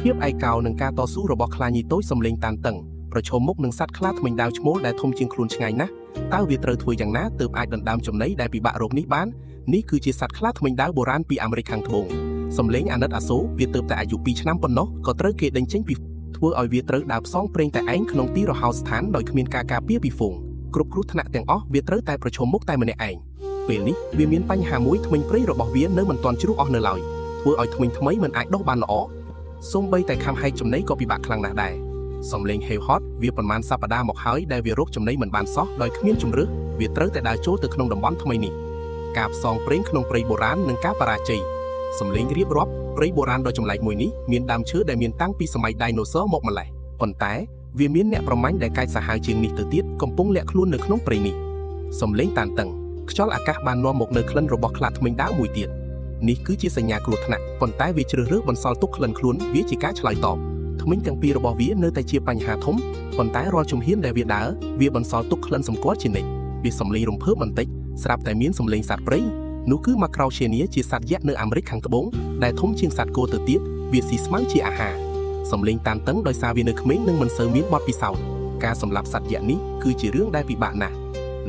ភាពឯកោនឹងការតស៊ូរបស់ខ្លាញីតូចសំលេងតានតឹងប្រឈមមុខនឹងសត្វខ្លាធ្មេញដាវឈ្មោលដែលធំជាងខ្លួនឆ្ងាយណាស់តើវាត្រូវធ្វើយ៉ាងណាទើបអាចដណ្ដើមចំណីដែលពិបាករកនេះបាននេះគឺជាសត្វខ្លាធ្មេញដាវបុរាណពីអាមេរិកខាងត្បូងសំលេងអាណិតអាសូរវាទើបតែអាយុ2ឆ្នាំប៉ុណ្ណោះក៏ត្រូវគេដេញចេញពីធ្វើឲ្យវាត្រូវដើរផ្សងព្រេងតែឯងក្នុងទីរហោស្ថានដោយគ្មានការការពារពីហ្វូងគ្រប់គ្រោះថ្នាក់ទាំងអស់វាត្រូវតែប្រឈមមុខតែម្នាក់ឯងពេលនេះវាមានបញ្ហាមួយធ្មេញព្រៃរបស់វានៅមិនទាន់ជ្រុះអស់នៅឡើយធ្វើឲ្យធ្មេញថ្មីមិនអាចដុះបានល្អសូម្បីតែខំហែកចំណីក៏ពិបាកខ្លាំងណាស់ដែរសំលេងហេវហត់វាប៉ុន្មានសប្តាហ៍មកហើយដែលវារកចំណីមិនបានសោះដោយគ្មានជំរឿសវាត្រូវតែដើរចូលទៅក្នុងតំបន់ថ្មីនេះការផ្សងព្រេងក្នុងព្រៃបុរាណនិងការបរាជ័យសំលេងរៀបរាប់ព្រៃបុរាណដ៏ចម្លែកមួយនេះមានដើមឈើដែលមានតាំងពីសម័យដាយណូស័រមកម្ល៉េះប៉ុន្តែវាមានអ្នកប្រមាញ់ដែលកាចសាហាវជាងនេះទៅទៀតកំពុងលាក់ខ្លួននៅក្នុងព្រៃនេះសំលេងតានតឹងខ្យល់អាកាសបាននាំមកនូវក្លិនរបស់ខ្លាធ្មេញដាវមួយទៀតនេះគឺជាសញ្ញាគ្រោះថ្នាក់ប៉ុន្តែវាជ្រើសរើសបន្សល់ទុកក្លិនខ្លួនវាជាការឆ្លើយតបធ្មេញទាំងពីររបស់វានៅតែជាបញ្ហាធំប៉ុន្តែរាល់ជំហានដែលវាដើរវាបន្សល់ទុកក្លិនសម្គាល់ជានិច្ចវាសំលេងរំភើបបន្តិចស្រាប់តែមានសំលេងសត្វព្រៃនោះគឺម៉ាក្រោឈេនីជាសត្វយក្សនៅអាមេរិកខាងត្បូងដែលធំជាងសត្វគោទៅទៀតវាស៊ីស្មៅជាអាហារសំលេងតានតឹងដោយសារវានៅក្មេងនិងមិនសូវមានបទពិសោធន៍ការសម្លាប់សត្វយក្សនេះគឺជារឿងដែលពិបាកណាស់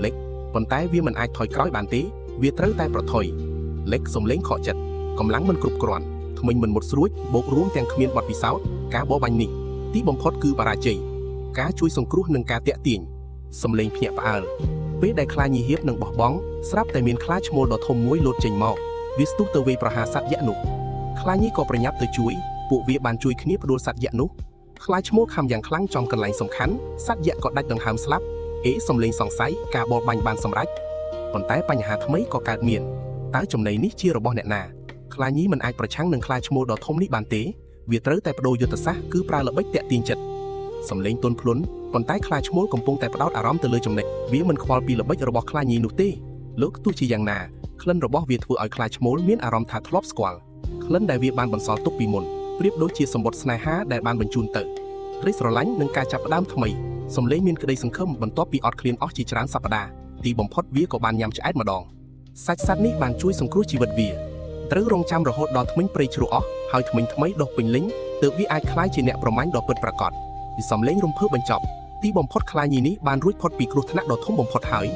លេចប៉ុន្តែវាមិនអាចថយក្រោយបានទេវាត្រូវតែប្រថុយលេចសំលេងខកចិត្តកម្លាំងមិនគ្រប់គ្រាន់ធ្មេញមិនមុតស្រួចបូករួមទាំងគ្មានបទពិសោធន៍ការបរបាញ់នេះទីបំផុតគឺបរាជ័យការជួយសង្គ្រោះនិងការតាក់ទាញសំលេងភ្ញាក់ផ្អើលពេលដែលខ្លាញីហៀបនឹងបោះបង់ស្រាប់តែមានខ្លាឈ្មោលដ៏ធំមួយលោតចេញមកវាស្ទុះទៅវាយប្រហារសត្វយក្សនោះខ្លាញីក៏ប្រញាប់ទៅជួយពួកវាបានជួយគ្នាផ្ដួលសត្វយក្សនោះខ្លាឈ្មោលខំយ៉ាងខ្លាំងចំកន្លែងសំខាន់សត្វយក្សក៏ដាច់ដង្ហើមស្លាប់សំលេងសង្ស័យការបរបាញ់បានសម្រេចប៉ុន្តែបញ្ហាថ្មីក៏កើតមានតើចំណីនេះជារបស់អ្នកណាខ្លាញីមិនអាចប្រឆាំងនឹងខ្លាឈ្មោលដ៏ធំនេះបានទេវាត្រូវតែបដូរយុទ្ធសាស្ត្រគឺប្រើល្បិចតាក់ទាញចិត្តសំលេងទន់ភ្លន់ប៉ុន្តែខ្លាឈ្មោលកំពុងតែផ្ដោតអារម្មណ៍ទៅលើចំណិចវាមិនខ្វល់ពីល្បិចរបស់ខ្លាញីនោះទេលោកទោះជាយ៉ាងណាក្លិនរបស់វាធ្វើឲ្យខ្លាឈ្មោលមានអារម្មណ៍ថាធ្លាប់ស្គាល់ក្លិនដែលវាបានបន្សល់ទុកពីមុនប្រៀបដូចជាសម្បត្តិស្នេហាដែលបានបញ្ជូនទៅរីស្រឡាញ់នឹងការចាប់ផ្ដើមថ្មីសំលេងមានក្តីសង្ឃឹមបន្ទាប់ពីអត់ឃ្លានអស់ជាច្រើនសប្តាហ៍ទីបំផុតវាក៏បានញ៉ាំឆ្អែតម្ដងសាច់សត្វនេះបានជួយសង្គ្រោះជីវិតវាត្រូវរងចាំរហូតដល់ធ្មេញព្រៃជ្រោះអស់ហើយធ្មេញថ្មីដុះពេញលេញទើបវាអាចក្លាយជាអ្នកប្រមាញ់ដ៏ពិតប្រាកដពីសំលេងរំភើបបញ្ចប់ទីបំផុតខ្លាញីនេះបានរួចផុតពីគ្រោះថ្នាក់ដ៏ធំបំផុតហើយ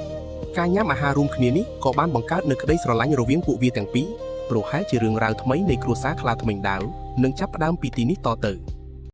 ការញ៉ាំអាហាររួមគ្នានេះក៏បានបង្កើតនូវក្តីស្រឡាញ់រវាងពួកវាទាំងពីរប្រហែលជារឿងរ៉ាវថ្មីនៃគ្រួសារខ្លាធ្មេញដាវនឹងចាប់ផ្ដើមពីទីនេះតទៅ